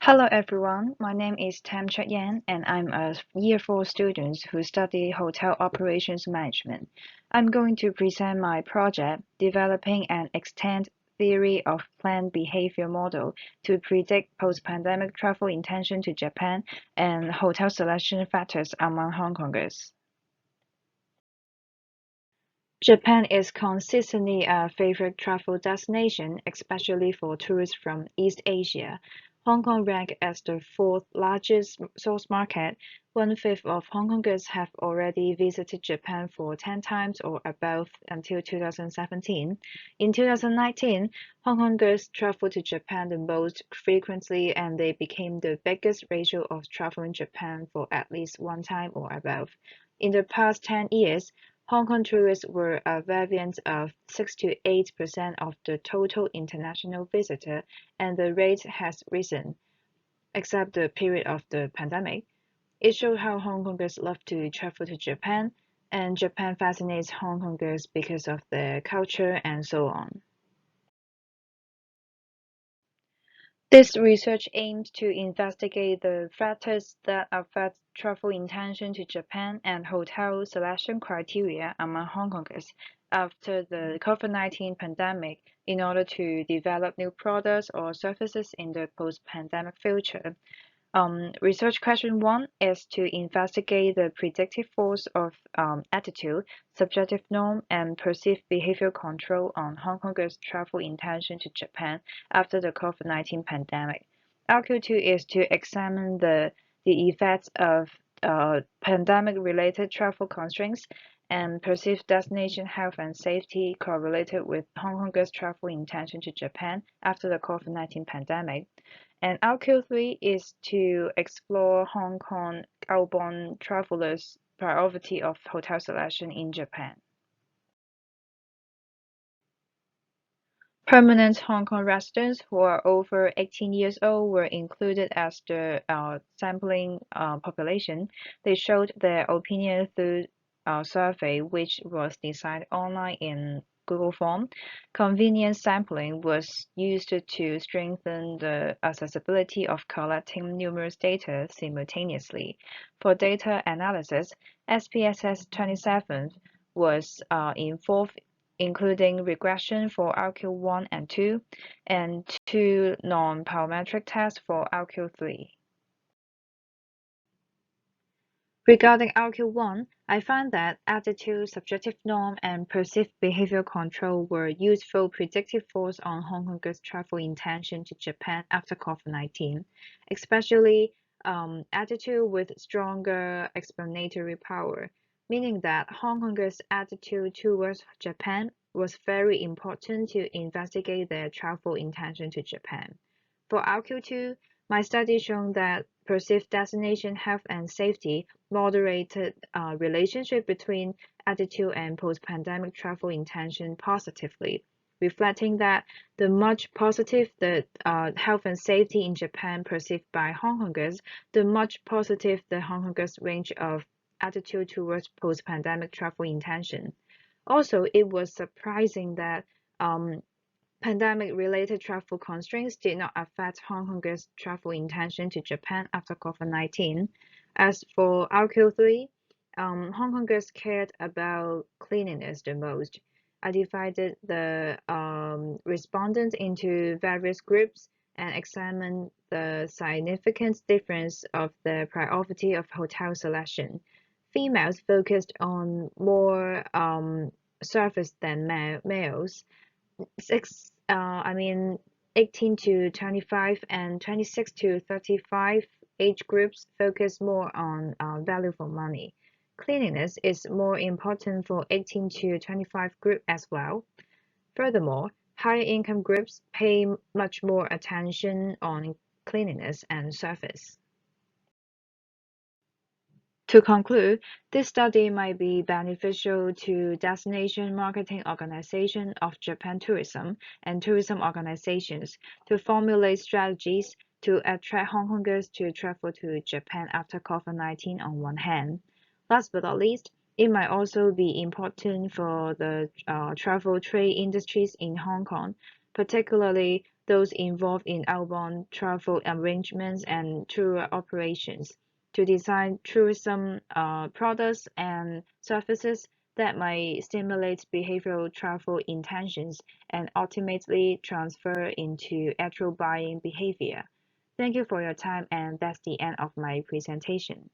Hello everyone, my name is Cheuk and I'm a Year 4 student who study Hotel Operations Management. I'm going to present my project, Developing an Extended Theory of Planned Behavior Model to predict post-pandemic travel intention to Japan and hotel selection factors among Hong Kongers. Japan is consistently a favorite travel destination, especially for tourists from East Asia. Hong Kong ranks as the fourth largest source market. One-fifth of Hong Kongers have already visited Japan for 10 times or above until 2017. In 2019, Hong Kongers traveled to Japan the most frequently and they became the biggest ratio of traveling Japan for at least one time or above. In the past 10 years, Hong Kong tourists were a variance of 6 to 8% of the total international visitor, and the rate has risen, except the period of the pandemic. It showed how Hong Kongers love to travel to Japan, and Japan fascinates Hong Kongers because of their culture and so on. This research aims to investigate the factors that affect travel intention to Japan and hotel selection criteria among Hong Kongers after the COVID-19 pandemic in order to develop new products or services in the post-pandemic future. Research question one is to investigate the predictive force of attitude, subjective norm, and perceived behavior control on Hong Kongers' travel intention to Japan after the COVID-19 pandemic. RQ2 is to examine the effects of pandemic-related travel constraints and perceived destination health and safety correlated with Hong Kongers' travel intention to Japan after the COVID-19 pandemic. And RQ3 is to explore Hong Kong outbound travelers' priority of hotel selection in Japan. Permanent Hong Kong residents who are over 18 years old were included as the sampling population. They showed their opinion through a survey, which was designed online in Google Form. Convenience sampling was used to strengthen the accessibility of collecting numerous data simultaneously. For data analysis, SPSS 27 was involved including regression for RQ1 and 2, and two non-parametric tests for RQ3. Regarding RQ1, I found that attitude, subjective norm, and perceived behavior control were useful predictive force on Hong Kongers' travel intention to Japan after COVID-19, especially attitude with stronger explanatory power, meaning that Hong Kongers' attitude towards Japan was very important to investigate their travel intention to Japan. For RQ2, my study shown that perceived destination health and safety moderated relationship between attitude and post-pandemic travel intention positively, reflecting that the much positive the health and safety in Japan perceived by Hong Kongers, the much positive the Hong Kongers range of attitude towards post-pandemic travel intention. Also, it was surprising that pandemic-related travel constraints did not affect Hong Kongers' travel intention to Japan after COVID-19. As for RQ3, Hong Kongers cared about cleanliness the most. I divided the respondents into various groups and examined the significant difference of the priority of hotel selection. Females focused on more surface than males. 18 to 25 and 26 to 35 age groups focus more on value for money. Cleanliness is more important for 18 to 25 group as well. Furthermore, higher income groups pay much more attention on cleanliness and surface. To conclude, this study might be beneficial to destination marketing organizations of Japan tourism and tourism organizations to formulate strategies to attract Hong Kongers to travel to Japan after COVID-19 on one hand. Last but not least, it might also be important for the travel trade industries in Hong Kong, particularly those involved in outbound travel arrangements and tour operations, to design tourism products and services that might stimulate behavioral travel intentions and ultimately transfer into actual buying behavior. Thank you for your time, and that's the end of my presentation.